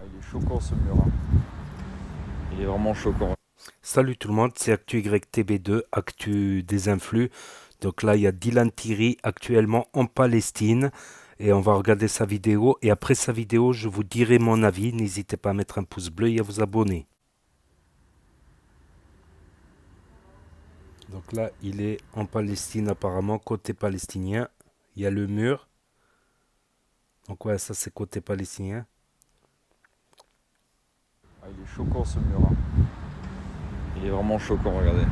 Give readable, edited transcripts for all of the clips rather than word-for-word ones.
Il est choquant ce mur, hein. Il est vraiment choquant. Salut tout le monde, c'est ActuYTB2, Actu des influx. Donc là, il y a Dylan Thierry actuellement en Palestine et on va regarder sa vidéo. Et après sa vidéo, je vous dirai mon avis. N'hésitez pas à mettre un pouce bleu et à vous abonner. Donc là, il est en Palestine apparemment, côté palestinien. Il y a le mur. Donc ouais, ça c'est côté palestinien. Il est choquant ce mur, hein. Il est vraiment choquant, regardez.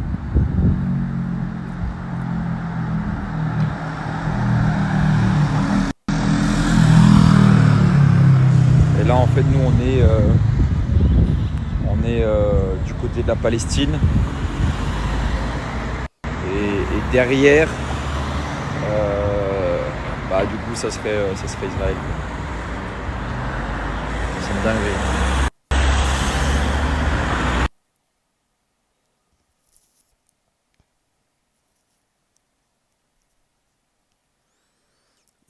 Et là en fait nous on est du côté de la Palestine. Et derrière, du coup ça serait Israël. C'est une dinguerie.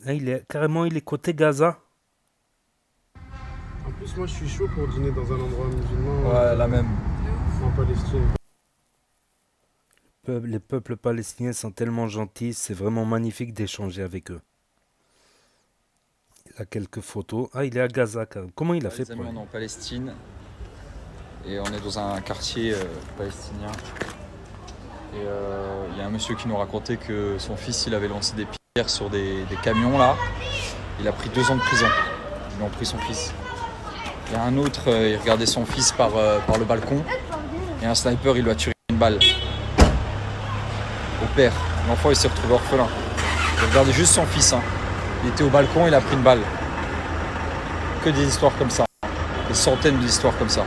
Là, il est côté Gaza. En plus, moi je suis chaud pour dîner dans un endroit musulman Ouais, la même. en Palestine. Les peuples palestiniens sont tellement gentils, c'est vraiment magnifique d'échanger avec eux. Il a quelques photos. Ah, il est à Gaza. Comment il a Ouais, fait les pour amis, on aller? est en Palestine et on est dans un quartier palestinien. Et il y a un monsieur qui nous racontait que son fils il avait lancé des pierres sur des camions là. Il a pris 2 ans de prison. Ils ont pris son fils. Il y a un autre, il regardait son fils par le balcon et un sniper il lui a tiré une balle au père. L'enfant il s'est retrouvé orphelin. Il regardait juste son fils, hein. Il était au balcon, il a pris une balle. Que des histoires comme ça. Des centaines d'histoires comme ça.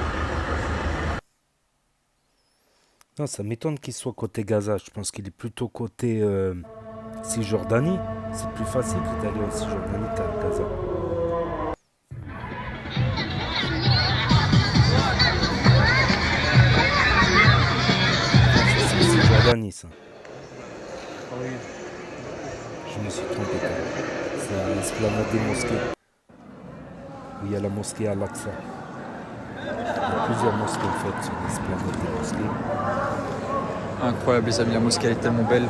Non, ça m'étonne qu'il soit côté Gaza. Je pense qu'il est plutôt côté Cisjordanie. C'est plus facile d'aller en Cisjordanie qu'à Gaza. C'est Cisjordanie, ça. Ah oui. Je me suis trompé. C'est à l'esplanade des mosquées. Où il y a la mosquée Al-Aqsa. Il y a plusieurs mosquées en fait sur l'esplanade des mosquées. Incroyable les amis, la mosquée elle est tellement belle.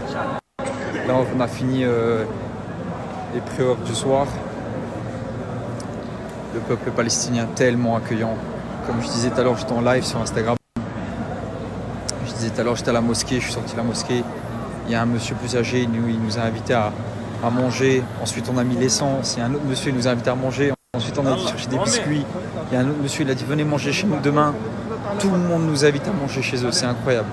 Là on a fini les prières du soir. Le peuple palestinien tellement accueillant. Comme je disais tout à l'heure, j'étais en live sur Instagram. Je disais tout à l'heure, j'étais à la mosquée, je suis sorti de la mosquée. Il y a un monsieur plus âgé, il nous a invités à manger. Ensuite, on a mis l'essence. Il y a un autre monsieur, il nous a invités à manger. Ensuite, on a été chercher des biscuits. Il y a un autre monsieur, il a dit venez manger chez nous demain. Tout le monde nous invite à manger chez eux, c'est incroyable.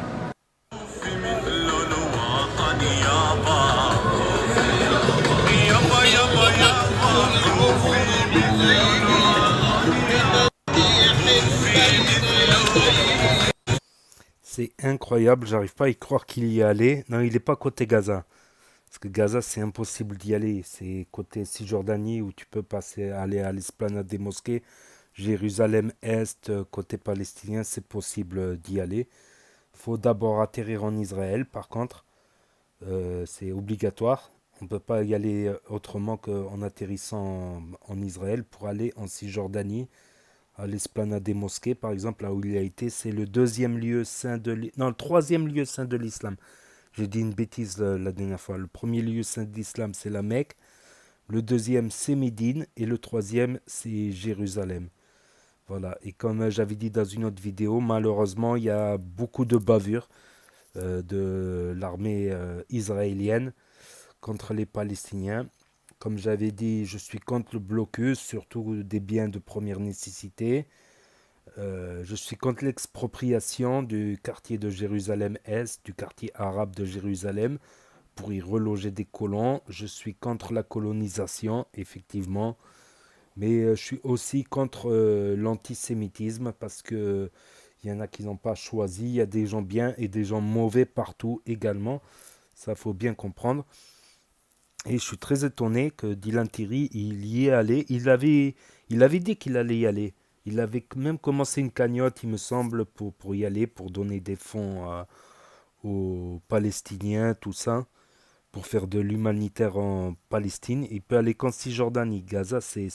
C'est incroyable, j'arrive pas à y croire qu'il y est allé. Non, il n'est pas côté Gaza. Parce que Gaza, c'est impossible d'y aller. C'est côté Cisjordanie où tu peux aller à l'esplanade des mosquées. Jérusalem-Est, côté palestinien, c'est possible d'y aller. Faut d'abord atterrir en Israël, par contre. C'est obligatoire. On ne peut pas y aller autrement qu'en atterrissant en Israël pour aller en Cisjordanie, à l'esplanade des mosquées, par exemple, là où il a été. C'est le deuxième lieu saint non, le troisième lieu saint de l'islam. J'ai dit une bêtise la dernière fois. Le premier lieu saint de l'islam, c'est la Mecque. Le deuxième, c'est Médine. Et le troisième, c'est Jérusalem. Voilà. Et comme j'avais dit dans une autre vidéo, malheureusement, il y a beaucoup de bavures de l'armée israélienne contre les Palestiniens. Comme j'avais dit, je suis contre le blocus, surtout des biens de première nécessité. Je suis contre l'expropriation du quartier de Jérusalem-Est, du quartier arabe de Jérusalem, pour y reloger des colons. Je suis contre la colonisation, effectivement. Mais je suis aussi contre l'antisémitisme parce que il y en a qui n'ont pas choisi. Il y a des gens bien et des gens mauvais partout également. Ça, faut bien comprendre. Et je suis très étonné que Dylan Thierry, il y est allé. Il avait dit qu'il allait y aller. Il avait même commencé une cagnotte, il me semble, pour y aller, pour donner des fonds aux Palestiniens, tout ça, pour faire de l'humanitaire en Palestine. Il peut aller qu'en Cisjordanie. Gaza, c'est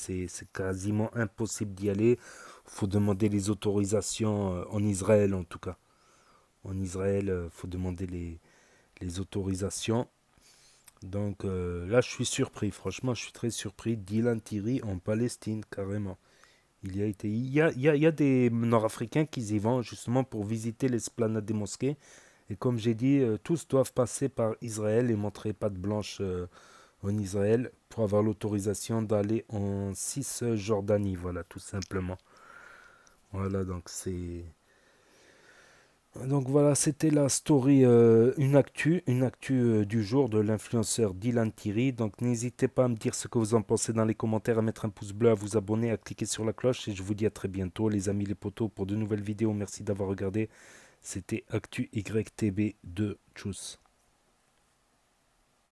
quasiment impossible d'y aller. faut demander les autorisations en Israël en tout cas. En Israël, faut demander les autorisations. Donc là, je suis surpris. Franchement, je suis très surpris. Dylan Thierry en Palestine, carrément. Il y a été. Il y a des Nord-Africains qui y vont justement pour visiter l'esplanade des mosquées. Et comme j'ai dit, tous doivent passer par Israël et montrer patte blanche en Israël pour avoir l'autorisation d'aller en Cisjordanie. Voilà, tout simplement. Voilà, donc voilà, c'était la story, une actu du jour de l'influenceur Dylan Thierry. Donc n'hésitez pas à me dire ce que vous en pensez dans les commentaires, à mettre un pouce bleu, à vous abonner, à cliquer sur la cloche. Et je vous dis à très bientôt les amis, les potos, pour de nouvelles vidéos. Merci d'avoir regardé. C'était Actu YTB 2. Tchuss.